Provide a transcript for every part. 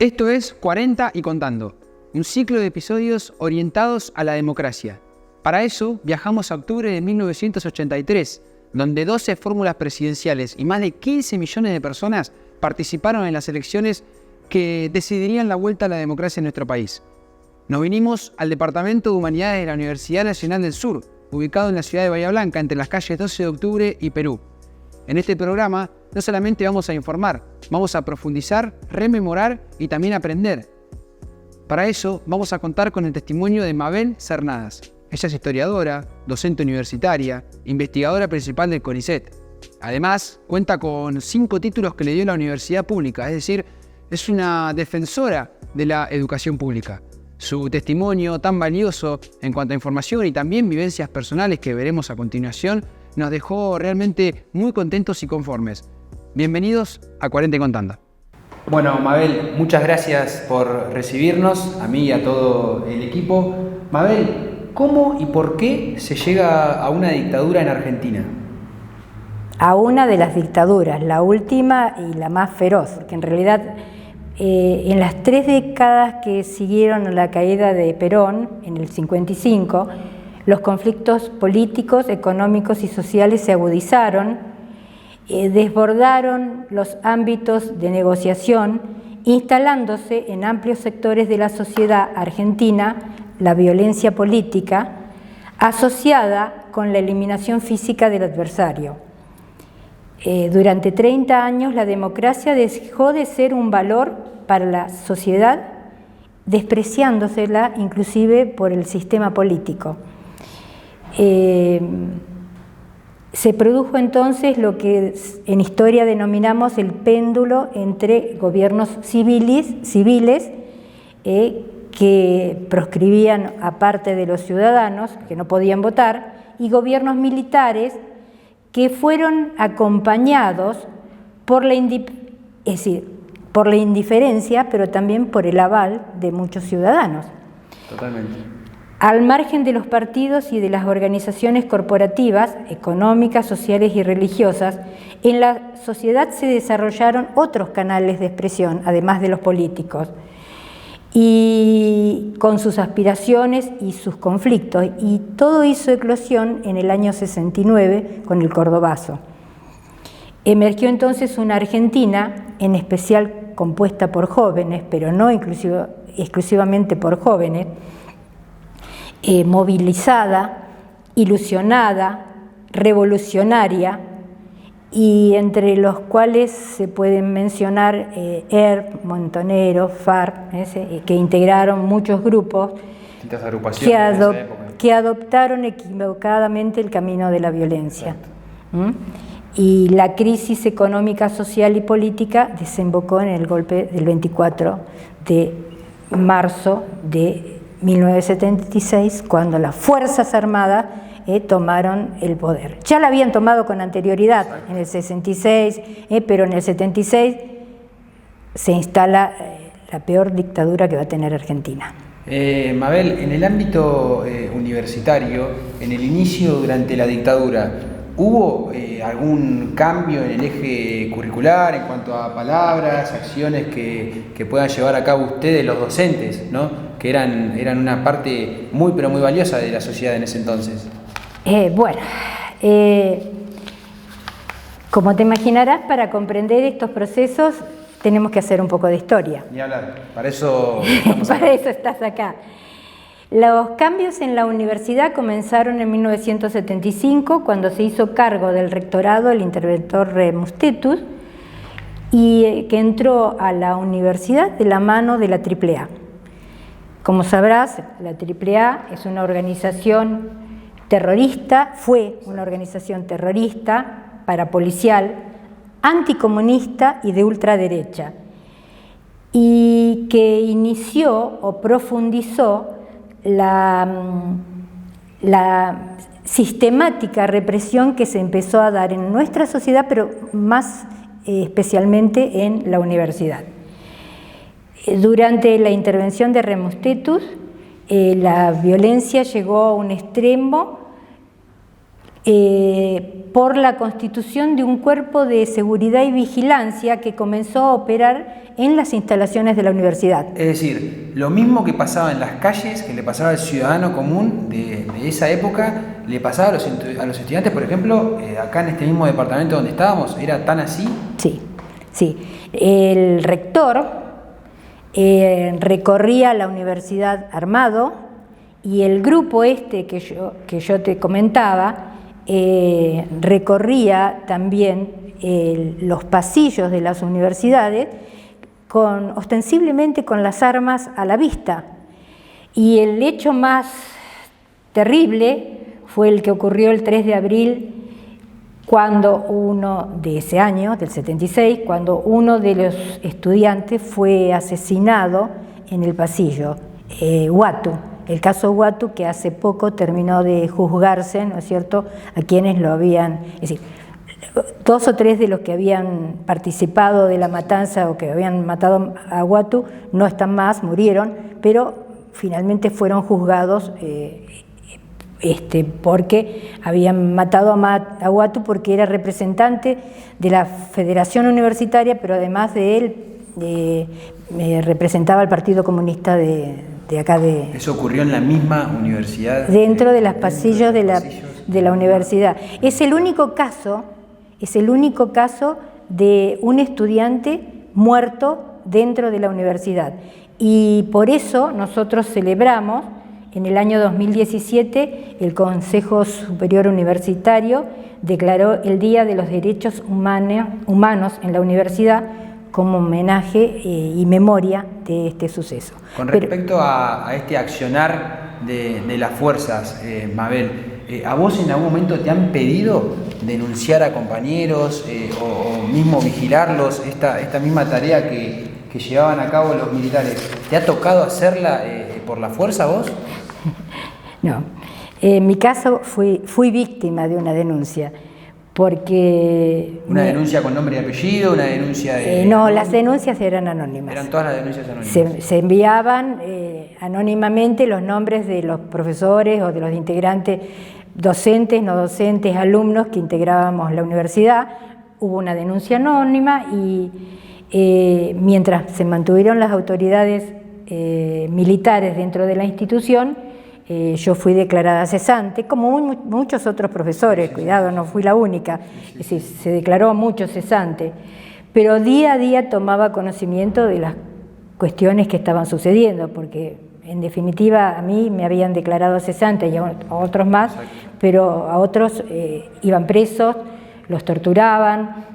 Esto es 40 y contando, un ciclo de episodios orientados a la democracia. Para eso viajamos a octubre de 1983, donde 12 fórmulas presidenciales y más de 15 millones de personas participaron en las elecciones que decidirían la vuelta a la democracia en nuestro país. Nos vinimos al Departamento de Humanidades de la Universidad Nacional del Sur, ubicado en la ciudad de Bahía Blanca, entre las calles 12 de octubre y Perú. En este programa no solamente vamos a informar, vamos a profundizar, rememorar y también aprender. Para eso vamos a contar con el testimonio de Mabel Cernadas. Ella es historiadora, docente universitaria, investigadora principal del CONICET. Además, cuenta con 5 títulos que le dio la universidad pública, es decir, es una defensora de la educación pública. Su testimonio tan valioso en cuanto a información y también vivencias personales que veremos a continuación nos dejó realmente muy contentos y conformes. Bienvenidos a 40 y contando. Bueno, Mabel, muchas gracias por recibirnos, a mí y a todo el equipo. Mabel, ¿cómo y por qué se llega a una dictadura en Argentina? A una de las dictaduras, la última y la más feroz, porque en realidad en las 3 décadas que siguieron a la caída de Perón, en el 55, los conflictos políticos, económicos y sociales se agudizaron, desbordaron los ámbitos de negociación, instalándose en amplios sectores de la sociedad argentina la violencia política asociada con la eliminación física del adversario. Durante 30 años la democracia dejó de ser un valor para la sociedad, despreciándosela inclusive por el sistema político. Se produjo entonces lo que en historia denominamos el péndulo entre gobiernos civiles que proscribían a parte de los ciudadanos que no podían votar y gobiernos militares que fueron acompañados por la indiferencia, pero también por el aval de muchos ciudadanos. Totalmente. Al margen de los partidos y de las organizaciones corporativas, económicas, sociales y religiosas, en la sociedad se desarrollaron otros canales de expresión, además de los políticos, y con sus aspiraciones y sus conflictos, y todo hizo eclosión en el año 69 con el Cordobazo. Emergió entonces una Argentina, en especial compuesta por jóvenes, pero no exclusivamente por jóvenes, movilizada, ilusionada, revolucionaria, y entre los cuales se pueden mencionar ERP, Montonero, FARC, que integraron muchos grupos que adoptaron equivocadamente el camino de la violencia. Y la crisis económica, social y política desembocó en el golpe del 24 de marzo de 1976, cuando las Fuerzas Armadas tomaron el poder. Ya la habían tomado con anterioridad, en el 66, pero en el 76 se instala la peor dictadura que va a tener Argentina. Mabel, en el ámbito universitario, en el inicio durante la dictadura, ¿hubo algún cambio en el eje curricular en cuanto a palabras, acciones que puedan llevar a cabo ustedes, los docentes, ¿no? Que eran una parte muy pero muy valiosa de la sociedad en ese entonces? Como te imaginarás, para comprender estos procesos tenemos que hacer un poco de historia. Ni hablar, para eso estamos acá. Para eso estás acá. Los cambios en la universidad comenzaron en 1975, cuando se hizo cargo del rectorado el interventor Remus-Tetus, y que entró a la universidad de la mano de la AAA. Como sabrás, la AAA es una organización terrorista, fue una organización terrorista, parapolicial, anticomunista y de ultraderecha, y que inició o profundizó la sistemática represión que se empezó a dar en nuestra sociedad, pero más especialmente en la universidad. Durante la intervención de Remus-Tetus, la violencia llegó a un extremo por la constitución de un cuerpo de seguridad y vigilancia que comenzó a operar en las instalaciones de la universidad. Es decir, lo mismo que pasaba en las calles, que le pasaba al ciudadano común de esa época, le pasaba a los estudiantes, por ejemplo, acá en este mismo departamento donde estábamos, ¿era tan así? Sí, sí. El rector recorría la universidad armado y el grupo que yo te comentaba recorría también los pasillos de las universidades ostensiblemente con las armas a la vista. Y el hecho más terrible fue el que ocurrió el 3 de abril, de ese año, del 76, cuando uno de los estudiantes fue asesinado en el pasillo, Uatu. El caso Uatu, que hace poco terminó de juzgarse, ¿no es cierto?, a quienes lo habían... Es decir, 2 o 3 de los que habían participado de la matanza o que habían matado a Uatu no están más, murieron, pero finalmente fueron juzgados porque habían matado a Uatu porque era representante de la Federación Universitaria, pero además de él representaba al Partido Comunista de acá de... ¿Eso ocurrió en la misma universidad? Dentro de los pasillos de la universidad. Es el único caso de un estudiante muerto dentro de la universidad. Y por eso nosotros celebramos, en el año 2017, el Consejo Superior Universitario declaró el Día de los Derechos Humanos en la universidad como homenaje y memoria de este suceso. Con respecto a este accionar de las fuerzas, Mabel, ¿a vos en algún momento te han pedido denunciar a compañeros o mismo vigilarlos, esta misma tarea que llevaban a cabo los militares? ¿Te ha tocado hacerla por la fuerza vos? No, en mi caso fui víctima de una denuncia, porque... ¿Una denuncia con nombre y apellido? ¿Una denuncia de...? No, las denuncias eran anónimas. ¿Eran todas las denuncias anónimas? Se enviaban anónimamente los nombres de los profesores o de los integrantes, docentes, no docentes, alumnos que integrábamos la universidad. Hubo una denuncia anónima y mientras se mantuvieron las autoridades militares dentro de la institución, yo fui declarada cesante, como muchos otros profesores, cuidado, no fui la única, es decir, se declaró mucho cesante, pero día a día tomaba conocimiento de las cuestiones que estaban sucediendo, porque en definitiva a mí me habían declarado cesante y a otros más, pero a otros iban presos, los torturaban,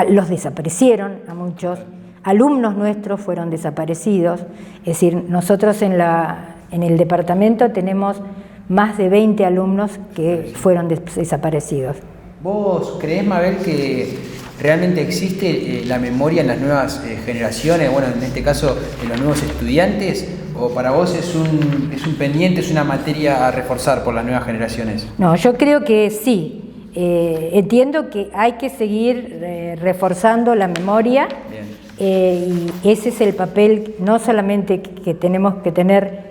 los desaparecieron a muchos. Alumnos nuestros fueron desaparecidos, es decir, nosotros en el departamento tenemos más de 20 alumnos que fueron desaparecidos. ¿Vos creés, Mabel, que realmente existe la memoria en las nuevas generaciones, bueno, en este caso en los nuevos estudiantes, o para vos es un pendiente, es una materia a reforzar por las nuevas generaciones? No, yo creo que sí, entiendo que hay que seguir reforzando la memoria. Bien. Y ese es el papel no solamente que tenemos que tener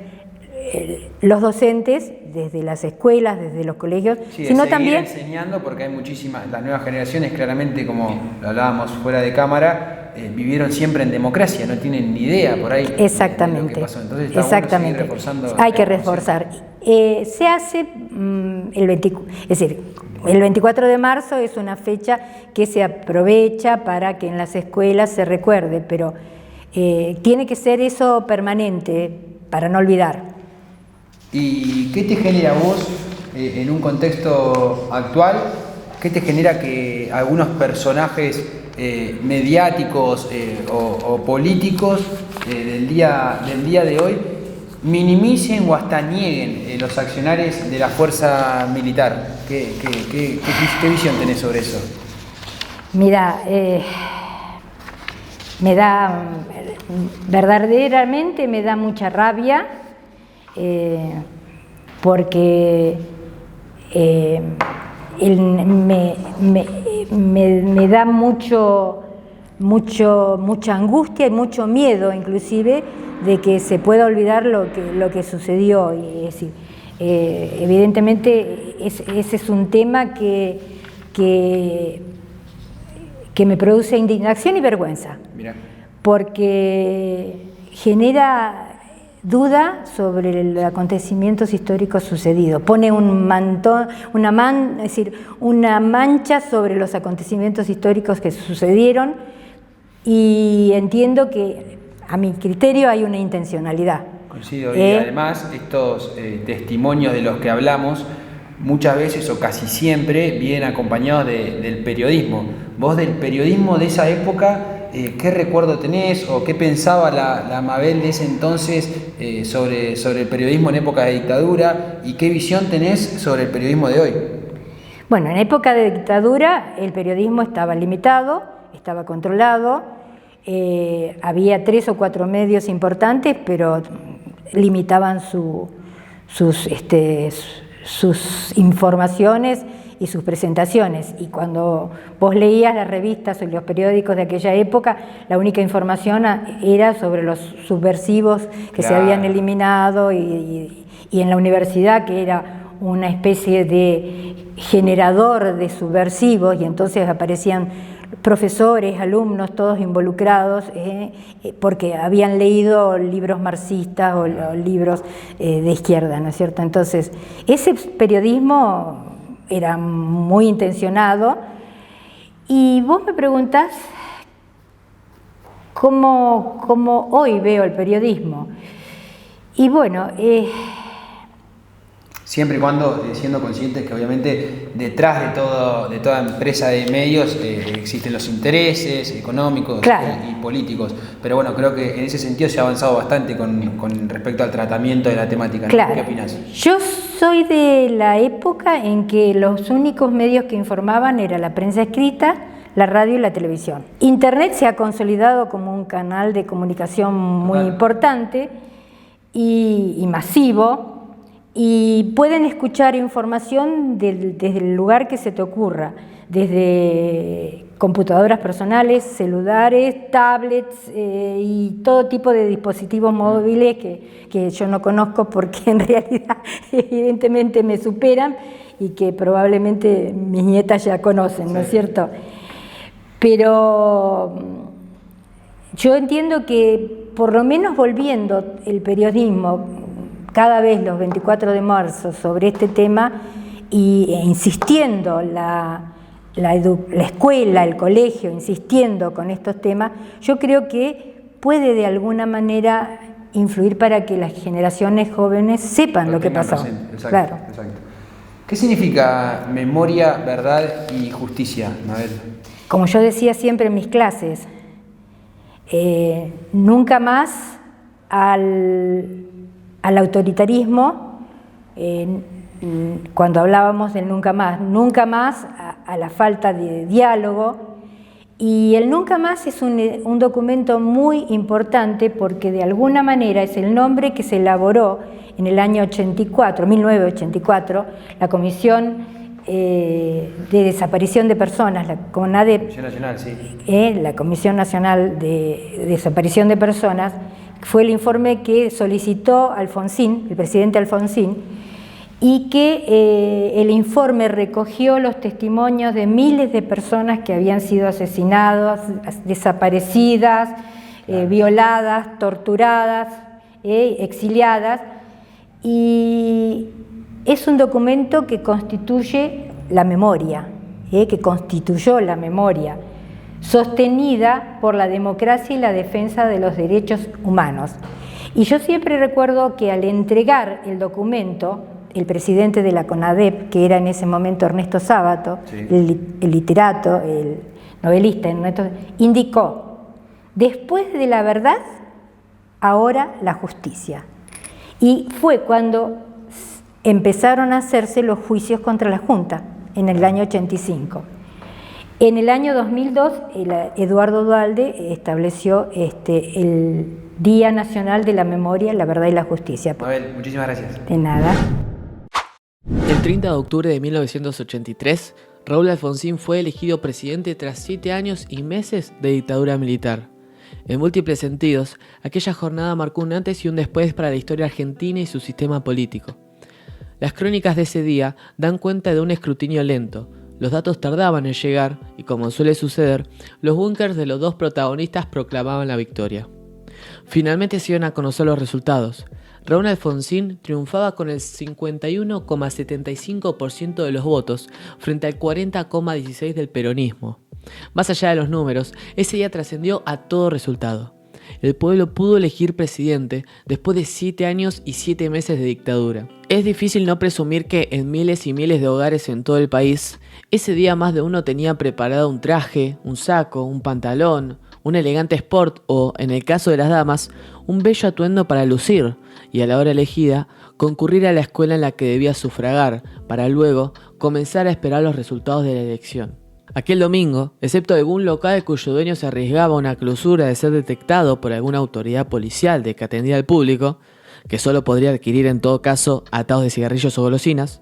los docentes desde las escuelas, desde los colegios, sino también enseñando, porque hay muchísimas, las nuevas generaciones claramente, como lo hablábamos fuera de cámara, vivieron siempre en democracia, no tienen ni idea por ahí de lo que pasó. Entonces está bueno seguir reforzando. Hay que reforzar. Se hace el 24 de marzo es una fecha que se aprovecha para que en las escuelas se recuerde, pero tiene que ser eso permanente para no olvidar. ¿Y qué te genera a vos, en un contexto actual, qué te genera que algunos personajes mediáticos o políticos del día de hoy minimicen o hasta nieguen los accionares de la fuerza militar? ¿Qué visión tenés sobre eso? Mira, verdaderamente me da mucha rabia, porque me da mucha angustia y mucho miedo, inclusive, de que se pueda olvidar lo que sucedió. Es decir, Evidentemente ese es un tema que me produce indignación y vergüenza. Mirá. Porque genera duda sobre los acontecimientos históricos sucedidos, pone una mancha sobre los acontecimientos históricos que sucedieron, y entiendo que a mi criterio hay una intencionalidad. Coincido, y además estos testimonios de los que hablamos muchas veces o casi siempre vienen acompañados del periodismo. Vos del periodismo de esa época, ¿qué recuerdo tenés o qué pensaba la Mabel de ese entonces sobre el periodismo en época de dictadura, y qué visión tenés sobre el periodismo de hoy? Bueno, en época de dictadura el periodismo estaba limitado, estaba controlado, había 3 o 4 medios importantes, pero limitaban sus informaciones y sus presentaciones, y cuando vos leías las revistas o los periódicos de aquella época, la única información era sobre los subversivos que se habían eliminado, y en la universidad, que era una especie de generador de subversivos, y entonces aparecían profesores, alumnos, todos involucrados, porque habían leído libros marxistas o libros de izquierda, ¿no es cierto? Entonces, ese periodismo era muy intencionado, y vos me preguntás cómo hoy veo el periodismo. Y bueno, siempre y cuando siendo conscientes que obviamente detrás de toda empresa de medios existen los intereses económicos, claro, y políticos, pero bueno, creo que en ese sentido se ha avanzado bastante con respecto al tratamiento de la temática, ¿no? Claro. ¿Qué opinás? Yo soy de la época en que los únicos medios que informaban era la prensa escrita, la radio y la televisión. Internet se ha consolidado como un canal de comunicación muy importante y masivo, y pueden escuchar información desde el lugar que se te ocurra, desde computadoras personales, celulares, tablets y todo tipo de dispositivos móviles que yo no conozco, porque en realidad evidentemente me superan y que probablemente mis nietas ya conocen, ¿no es cierto? Pero yo entiendo que, por lo menos volviendo el periodismo cada vez los 24 de marzo sobre este tema, e insistiendo la escuela, el colegio, insistiendo con estos temas, yo creo que puede de alguna manera influir para que las generaciones jóvenes sepan lo que pasó. Exacto, claro. Exacto. ¿Qué significa memoria, verdad y justicia, Mabel? Como yo decía siempre en mis clases, nunca más al autoritarismo, cuando hablábamos del nunca más a la falta de diálogo, y el nunca más es un documento muy importante, porque de alguna manera es el nombre que se elaboró en el año 1984, la Comisión de Desaparición de Personas, la CONADEP, la Comisión Nacional de Desaparición de Personas. Fue el informe que solicitó Alfonsín, el presidente Alfonsín, y que el informe recogió los testimonios de miles de personas que habían sido asesinadas, desaparecidas, violadas, torturadas, exiliadas, y es un documento que constituye la memoria, que constituyó la memoria, sostenida por la democracia y la defensa de los derechos humanos. Y yo siempre recuerdo que al entregar el documento, el presidente de la CONADEP, que era en ese momento Ernesto Sábato, sí, el literato, el novelista, indicó: después de la verdad, ahora la justicia. Y fue cuando empezaron a hacerse los juicios contra la Junta, en el año 85. En el año 2002, Eduardo Duhalde estableció el Día Nacional de la Memoria, la Verdad y la Justicia. Mabel, muchísimas gracias. De nada. El 30 de octubre de 1983, Raúl Alfonsín fue elegido presidente tras 7 años y meses de dictadura militar. En múltiples sentidos, aquella jornada marcó un antes y un después para la historia argentina y su sistema político. Las crónicas de ese día dan cuenta de un escrutinio lento. Los datos tardaban en llegar y, como suele suceder, los búnkers de los dos protagonistas proclamaban la victoria. Finalmente se iban a conocer los resultados. Raúl Alfonsín triunfaba con el 51,75% de los votos frente al 40,16% del peronismo. Más allá de los números, ese día trascendió a todo resultado. El pueblo pudo elegir presidente después de 7 años y 7 meses de dictadura. Es difícil no presumir que en miles y miles de hogares en todo el país, ese día más de uno tenía preparado un traje, un saco, un pantalón, un elegante sport o, en el caso de las damas, un bello atuendo para lucir y a la hora elegida concurrir a la escuela en la que debía sufragar para luego comenzar a esperar los resultados de la elección. Aquel domingo, excepto algún local cuyo dueño se arriesgaba a una clausura de ser detectado por alguna autoridad policial de que atendía al público, que solo podría adquirir en todo caso atados de cigarrillos o golosinas,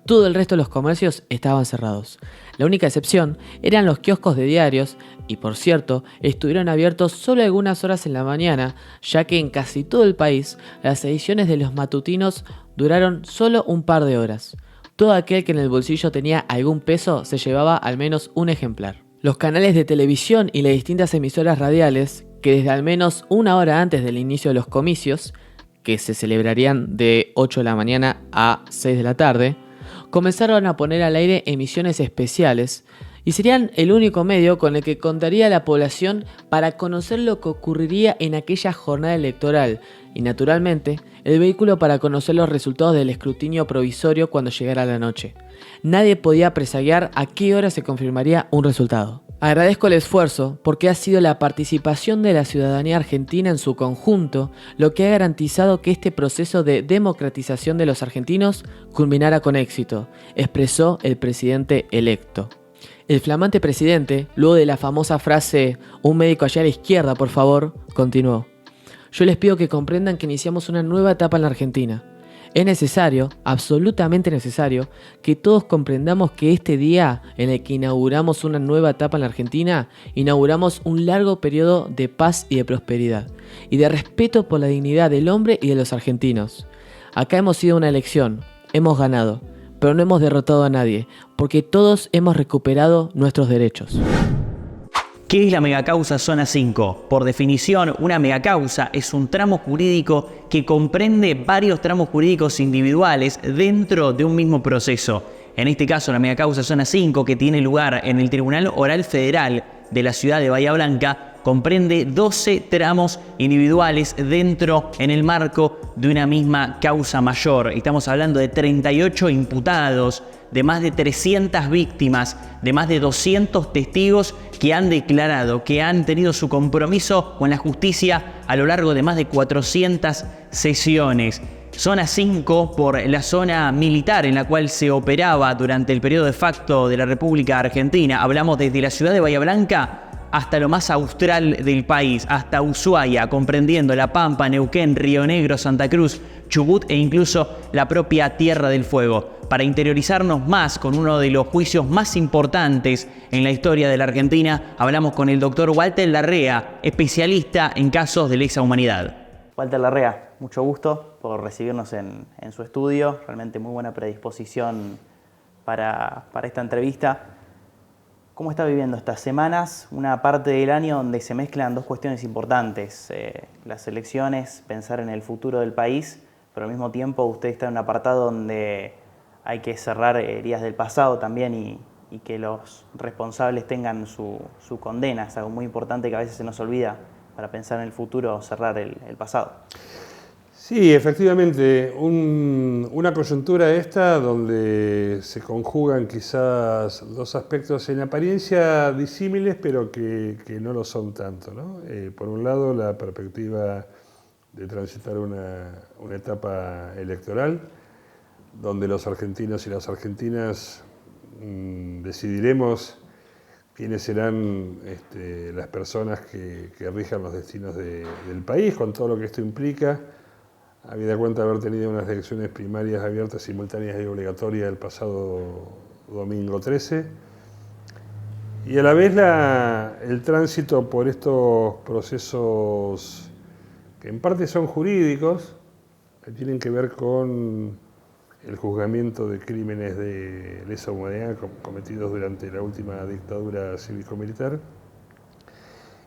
todo el resto de los comercios estaban cerrados. La única excepción eran los kioscos de diarios y, por cierto, estuvieron abiertos solo algunas horas en la mañana, ya que en casi todo el país las ediciones de los matutinos duraron solo un par de horas. Todo aquel que en el bolsillo tenía algún peso se llevaba al menos un ejemplar. Los canales de televisión y las distintas emisoras radiales, que desde al menos una hora antes del inicio de los comicios, que se celebrarían de 8 de la mañana a 6 de la tarde, comenzaron a poner al aire emisiones especiales y serían el único medio con el que contaría la población para conocer lo que ocurriría en aquella jornada electoral y, naturalmente, el vehículo para conocer los resultados del escrutinio provisorio cuando llegara la noche. Nadie podía presagiar a qué hora se confirmaría un resultado. Agradezco el esfuerzo porque ha sido la participación de la ciudadanía argentina en su conjunto lo que ha garantizado que este proceso de democratización de los argentinos culminara con éxito, expresó el presidente electo. El flamante presidente, luego de la famosa frase "un médico allá a la izquierda, por favor", continuó: "Yo les pido que comprendan que iniciamos una nueva etapa en la Argentina. Es necesario, absolutamente necesario, que todos comprendamos que este día en el que inauguramos una nueva etapa en la Argentina, inauguramos un largo periodo de paz y de prosperidad, y de respeto por la dignidad del hombre y de los argentinos. Acá hemos ido a una elección, hemos ganado, pero no hemos derrotado a nadie, porque todos hemos recuperado nuestros derechos". ¿Qué es la megacausa Zona 5? Por definición, una megacausa es un tramo jurídico que comprende varios tramos jurídicos individuales dentro de un mismo proceso. En este caso, la megacausa Zona 5, que tiene lugar en el Tribunal Oral Federal de la ciudad de Bahía Blanca, comprende 12 tramos individuales dentro, en el marco de una misma causa mayor. Estamos hablando de 38 imputados, de más de 300 víctimas, de más de 200 testigos que han declarado, que han tenido su compromiso con la justicia a lo largo de más de 400 sesiones. Zona 5 por la zona militar en la cual se operaba durante el periodo de facto de la República Argentina. Hablamos desde la ciudad de Bahía Blanca hasta lo más austral del país, hasta Ushuaia, comprendiendo La Pampa, Neuquén, Río Negro, Santa Cruz, Chubut e incluso la propia Tierra del Fuego. Para interiorizarnos más con uno de los juicios más importantes en la historia de la Argentina, hablamos con el doctor Walter Larrea, especialista en casos de lesa humanidad. Walter Larrea, mucho gusto por recibirnos en su estudio, realmente muy buena predisposición para esta entrevista. ¿Cómo está viviendo estas semanas? Una parte del año donde se mezclan dos cuestiones importantes, las elecciones, pensar en el futuro del país, pero al mismo tiempo usted está en un apartado donde hay que cerrar heridas del pasado también y que los responsables tengan su condena. Es algo muy importante que a veces se nos olvida para pensar en el futuro, cerrar el pasado. Sí, efectivamente, una coyuntura esta donde se conjugan quizás dos aspectos en apariencia disímiles, pero que no lo son tanto, ¿no? Por un lado, la perspectiva de transitar una etapa electoral, donde los argentinos y las argentinas decidiremos quiénes serán las personas que rijan los destinos del país, con todo lo que esto implica. Habida cuenta de haber tenido unas elecciones primarias abiertas, simultáneas y obligatorias el pasado domingo 13. Y a la vez el tránsito por estos procesos que en parte son jurídicos, que tienen que ver con el juzgamiento de crímenes de lesa humanidad cometidos durante la última dictadura cívico-militar.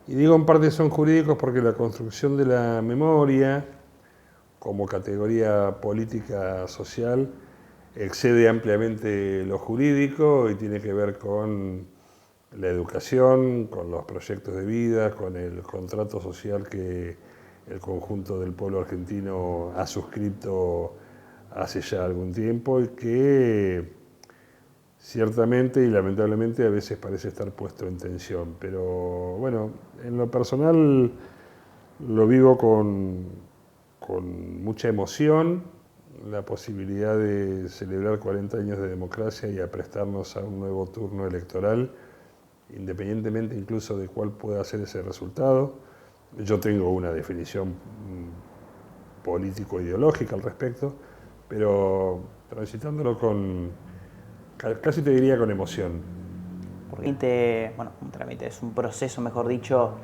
Y digo en parte son jurídicos porque la construcción de la memoria como categoría política social excede ampliamente lo jurídico y tiene que ver con la educación, con los proyectos de vida, con el contrato social que el conjunto del pueblo argentino ha suscrito hace ya algún tiempo y que ciertamente y lamentablemente a veces parece estar puesto en tensión. Pero bueno, en lo personal lo vivo con mucha emoción, la posibilidad de celebrar 40 años de democracia y aprestarnos a un nuevo turno electoral, independientemente incluso de cuál pueda ser ese resultado. Yo tengo una definición político-ideológica al respecto, pero transitándolo casi te diría con emoción. Un trámite es un proceso, mejor dicho,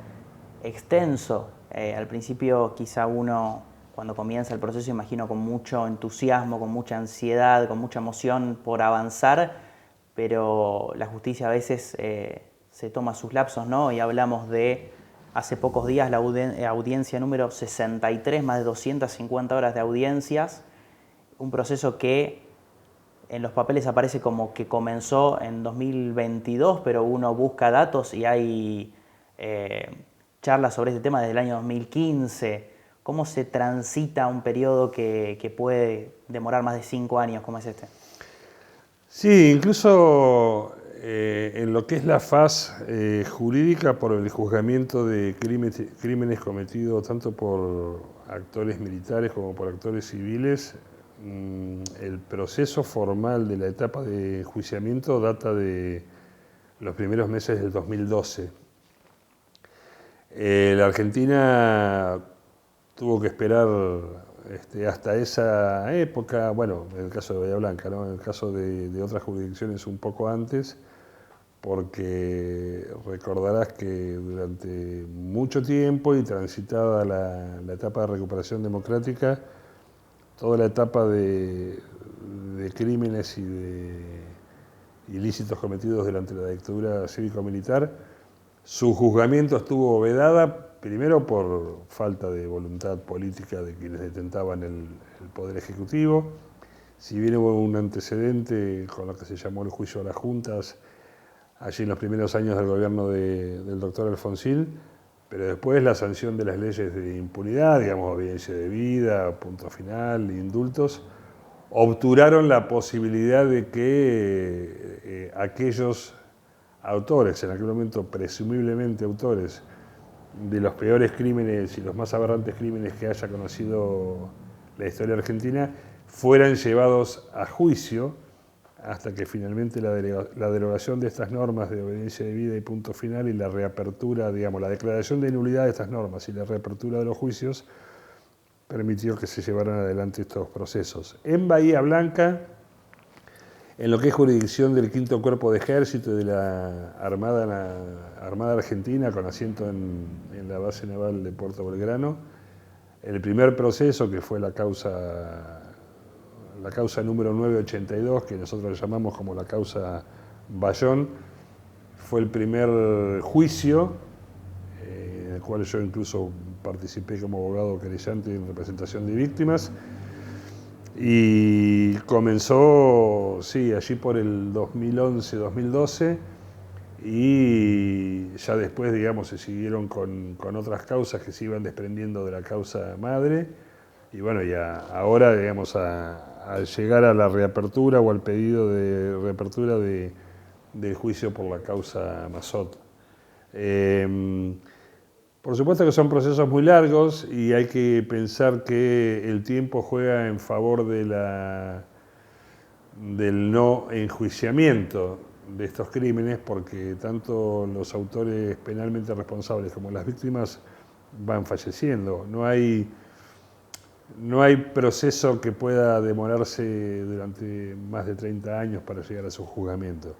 extenso. Al principio quizá uno, cuando comienza el proceso, imagino con mucho entusiasmo, con mucha ansiedad, con mucha emoción por avanzar, pero la justicia a veces se toma sus lapsos, ¿no? Y hablamos de, hace pocos días, la audiencia número 63, más de 250 horas de audiencias, un proceso que en los papeles aparece como que comenzó en 2022, pero uno busca datos y hay charlas sobre este tema desde el año 2015. ¿Cómo se transita un periodo que puede demorar más de 5 años como es este? Sí, incluso en lo que es la faz jurídica por el juzgamiento de crímenes cometidos tanto por actores militares como por actores civiles, el proceso formal de la etapa de enjuiciamiento data de los primeros meses del 2012. La Argentina tuvo que esperar hasta esa época, bueno, en el caso de Bahía Blanca, ¿no? En el caso de otras jurisdicciones un poco antes, porque recordarás que durante mucho tiempo y transitada la etapa de recuperación democrática, toda la etapa de crímenes y de ilícitos cometidos durante la dictadura cívico-militar, su juzgamiento estuvo vedada primero por falta de voluntad política de quienes detentaban el Poder Ejecutivo. Si bien hubo un antecedente con lo que se llamó el juicio a las juntas, allí en los primeros años del gobierno del doctor Alfonsín, pero después la sanción de las leyes de impunidad, digamos, obediencia debida, punto final, indultos, obturaron la posibilidad de que aquellos autores, en aquel momento presumiblemente autores, de los peores crímenes y los más aberrantes crímenes que haya conocido la historia argentina, fueran llevados a juicio hasta que finalmente la derogación de estas normas de obediencia debida y punto final y la reapertura, digamos, la declaración de nulidad de estas normas y la reapertura de los juicios permitió que se llevaran adelante estos procesos. En Bahía Blanca, en lo que es jurisdicción del Quinto Cuerpo de Ejército y de la Armada Argentina, con asiento en la base naval de Puerto Belgrano, el primer proceso, que fue la causa número 982, que nosotros le llamamos como la causa Bayón, fue el primer juicio, en el cual yo incluso participé como abogado querellante en representación de víctimas, y comenzó, sí, allí por el 2011-2012, y ya después, digamos, se siguieron con otras causas que se iban desprendiendo de la causa madre, y bueno, ya ahora, digamos, al llegar a la reapertura o al pedido de reapertura del juicio por la causa Mazot. Por supuesto que son procesos muy largos y hay que pensar que el tiempo juega en favor del no enjuiciamiento de estos crímenes, porque tanto los autores penalmente responsables como las víctimas van falleciendo. No hay proceso que pueda demorarse durante más de 30 años para llegar a su juzgamiento.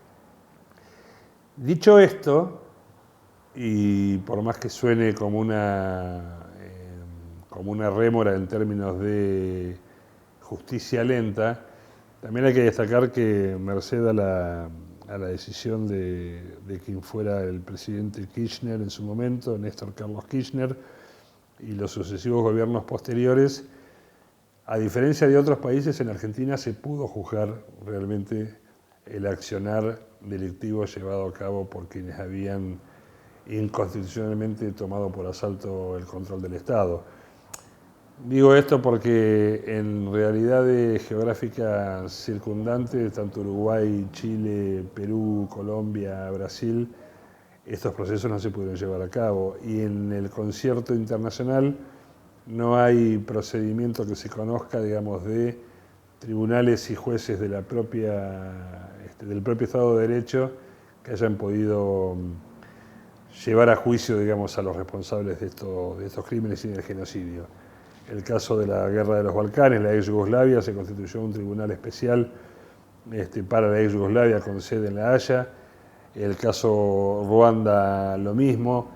Dicho esto, y por más que suene como una rémora en términos de justicia lenta, También hay que destacar que merced a la decisión de quien fuera el presidente Kirchner en su momento, Néstor Carlos Kirchner, y los sucesivos gobiernos posteriores, a diferencia de otros países, en Argentina se pudo juzgar realmente el accionar delictivo llevado a cabo por quienes habían inconstitucionalmente tomado por asalto el control del Estado. Digo esto porque en realidades geográficas circundantes, tanto Uruguay, Chile, Perú, Colombia, Brasil, estos procesos no se pudieron llevar a cabo. Y en el concierto internacional no hay procedimiento que se conozca, digamos, de tribunales y jueces de del propio Estado de Derecho que hayan podido llevar a juicio, digamos, a los responsables de estos crímenes y del genocidio. El caso de la Guerra de los Balcanes, la ex Yugoslavia, se constituyó un tribunal especial para la ex Yugoslavia con sede en La Haya. El caso Ruanda, lo mismo.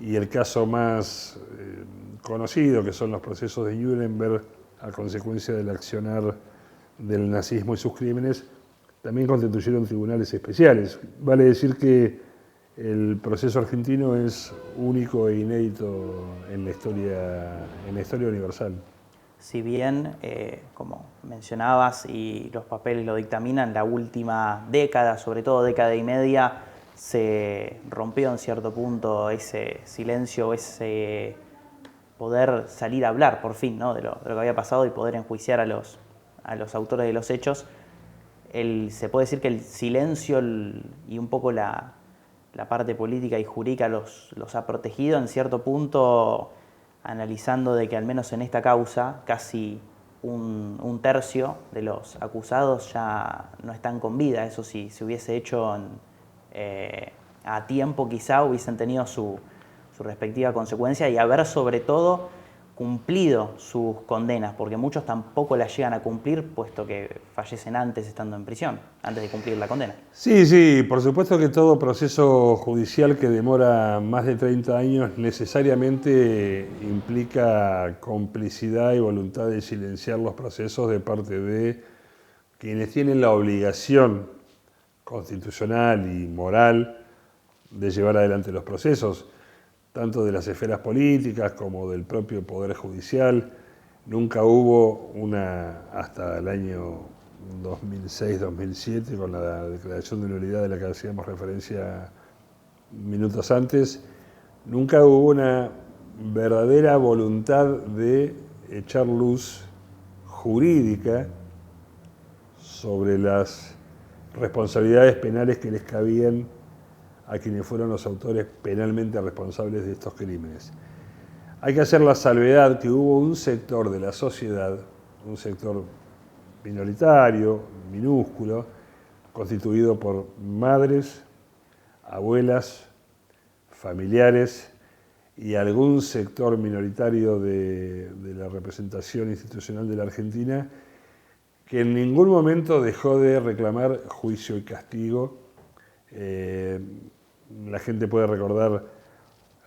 Y el caso más conocido, que son los procesos de Nuremberg a consecuencia del accionar del nazismo y sus crímenes, también constituyeron tribunales especiales. Vale decir que el proceso argentino es único e inédito en la historia universal. Si bien, como mencionabas, y los papeles lo dictaminan, la última década, sobre todo década y media, se rompió en cierto punto ese silencio, ese poder salir a hablar por fin, ¿no? de lo que había pasado y poder enjuiciar a los autores de los hechos. Se puede decir que el silencio y un poco la parte política y jurídica los ha protegido en cierto punto, analizando de que al menos en esta causa casi un tercio de los acusados ya no están con vida. Eso sí, se hubiese hecho a tiempo, quizá hubiesen tenido su respectiva consecuencia y haber sobre todo cumplido sus condenas, porque muchos tampoco las llegan a cumplir, puesto que fallecen antes estando en prisión, antes de cumplir la condena. Sí, por supuesto que todo proceso judicial que demora más de 30 años necesariamente implica complicidad y voluntad de silenciar los procesos de parte de quienes tienen la obligación constitucional y moral de llevar adelante los procesos, tanto de las esferas políticas como del propio Poder Judicial. Nunca hubo hasta el año 2006-2007, con la declaración de nulidad de la que hacíamos referencia minutos antes, nunca hubo una verdadera voluntad de echar luz jurídica sobre las responsabilidades penales que les cabían a quienes fueron los autores penalmente responsables de estos crímenes. Hay que hacer la salvedad que hubo un sector de la sociedad, un sector minoritario, minúsculo, constituido por madres, abuelas, familiares y algún sector minoritario de la representación institucional de la Argentina, que en ningún momento dejó de reclamar juicio y castigo. La gente puede recordar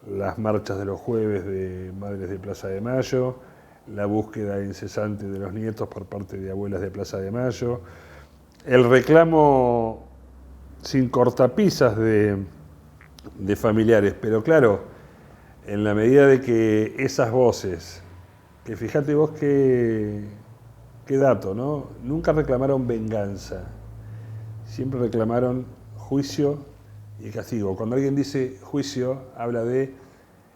las marchas de los jueves de Madres de Plaza de Mayo, la búsqueda incesante de los nietos por parte de abuelas de Plaza de Mayo, el reclamo sin cortapisas de familiares, pero claro, en la medida de que esas voces, que fíjate vos qué dato, ¿no? Nunca reclamaron venganza, siempre reclamaron juicio y castigo. Cuando alguien dice juicio, habla de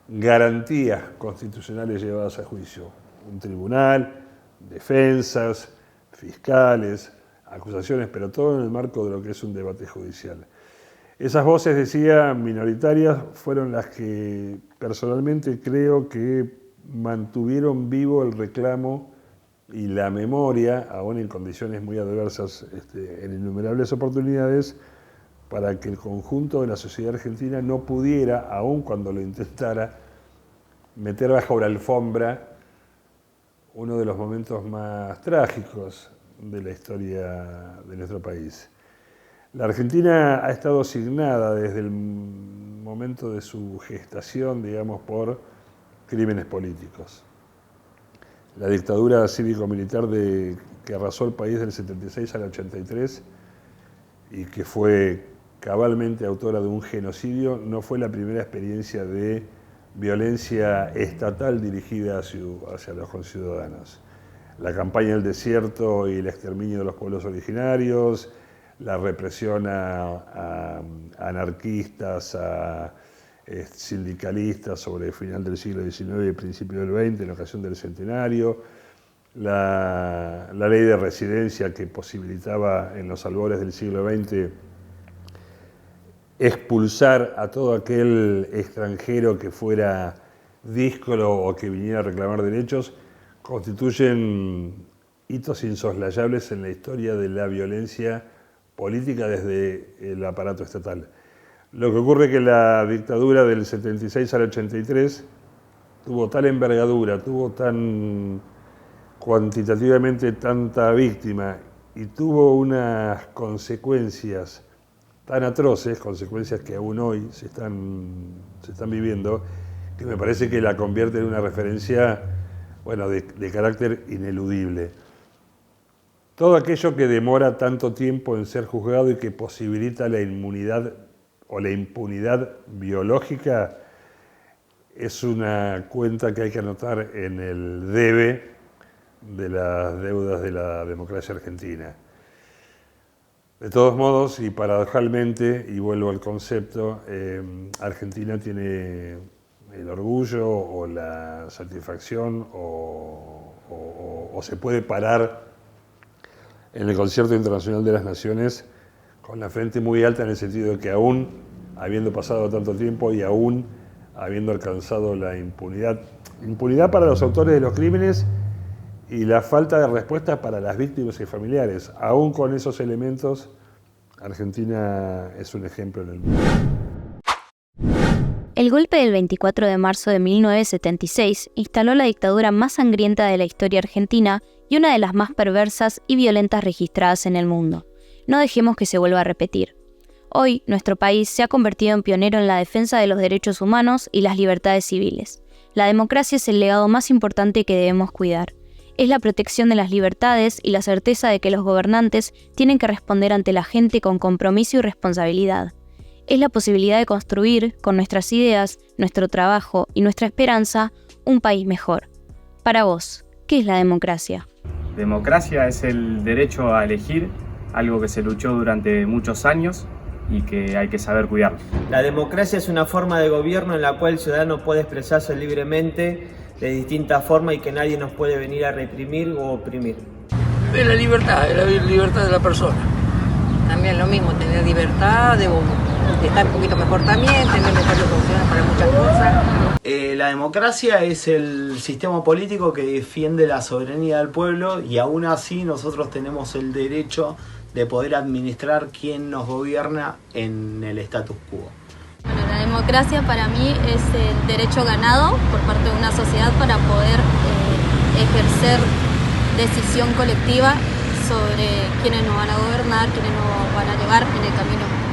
garantías constitucionales llevadas a juicio. Un tribunal, defensas, fiscales, acusaciones, pero todo en el marco de lo que es un debate judicial. Esas voces, decía, minoritarias, fueron las que personalmente creo que mantuvieron vivo el reclamo y la memoria, aún en condiciones muy adversas, en innumerables oportunidades, para que el conjunto de la sociedad argentina no pudiera, aun cuando lo intentara, meter bajo la alfombra uno de los momentos más trágicos de la historia de nuestro país. La Argentina ha estado signada desde el momento de su gestación, digamos, por crímenes políticos. la dictadura cívico-militar que arrasó el país del 76 al 83 y que fue cabalmente autora de un genocidio, no fue la primera experiencia de violencia estatal dirigida hacia los conciudadanos. La campaña del desierto y el exterminio de los pueblos originarios, la represión a anarquistas, a sindicalistas sobre el final del siglo XIX y el principio del XX, en ocasión del centenario, la ley de residencia que posibilitaba en los albores del siglo XX expulsar a todo aquel extranjero que fuera díscolo o que viniera a reclamar derechos, constituyen hitos insoslayables en la historia de la violencia política desde el aparato estatal. Lo que ocurre es que la dictadura del 76 al 83 tuvo tal envergadura, tuvo tan cuantitativamente tanta víctima y tuvo unas consecuencias tan atroces, consecuencias que aún hoy se están viviendo, que me parece que la convierte en una referencia, bueno, de carácter ineludible. Todo aquello que demora tanto tiempo en ser juzgado y que posibilita la inmunidad o la impunidad biológica es una cuenta que hay que anotar en el debe de las deudas de la democracia argentina. De todos modos, y paradojalmente, y vuelvo al concepto, Argentina tiene el orgullo o la satisfacción o se puede parar en el Concierto Internacional de las Naciones con la frente muy alta, en el sentido de que aún habiendo pasado tanto tiempo y aún habiendo alcanzado la impunidad para los autores de los crímenes y la falta de respuesta para las víctimas y familiares, aún con esos elementos, Argentina es un ejemplo en el mundo. El golpe del 24 de marzo de 1976 instaló la dictadura más sangrienta de la historia argentina y una de las más perversas y violentas registradas en el mundo. No dejemos que se vuelva a repetir. Hoy, nuestro país se ha convertido en pionero en la defensa de los derechos humanos y las libertades civiles. La democracia es el legado más importante que debemos cuidar. Es la protección de las libertades y la certeza de que los gobernantes tienen que responder ante la gente con compromiso y responsabilidad. Es la posibilidad de construir, con nuestras ideas, nuestro trabajo y nuestra esperanza, un país mejor. Para vos, ¿qué es la democracia? Democracia es el derecho a elegir, algo que se luchó durante muchos años y que hay que saber cuidar. La democracia es una forma de gobierno en la cual el ciudadano puede expresarse libremente de distintas formas y que nadie nos puede venir a reprimir o oprimir. Es la libertad de la persona. También lo mismo, tener libertad, de estar un poquito mejor también, tener mejores opciones para muchas cosas. La democracia es el sistema político que defiende la soberanía del pueblo y aún así nosotros tenemos el derecho de poder administrar quién nos gobierna en el status quo. Bueno, la democracia para mí es el derecho ganado por parte de una sociedad para poder ejercer decisión colectiva sobre quiénes nos van a gobernar, quiénes nos van a llevar en el camino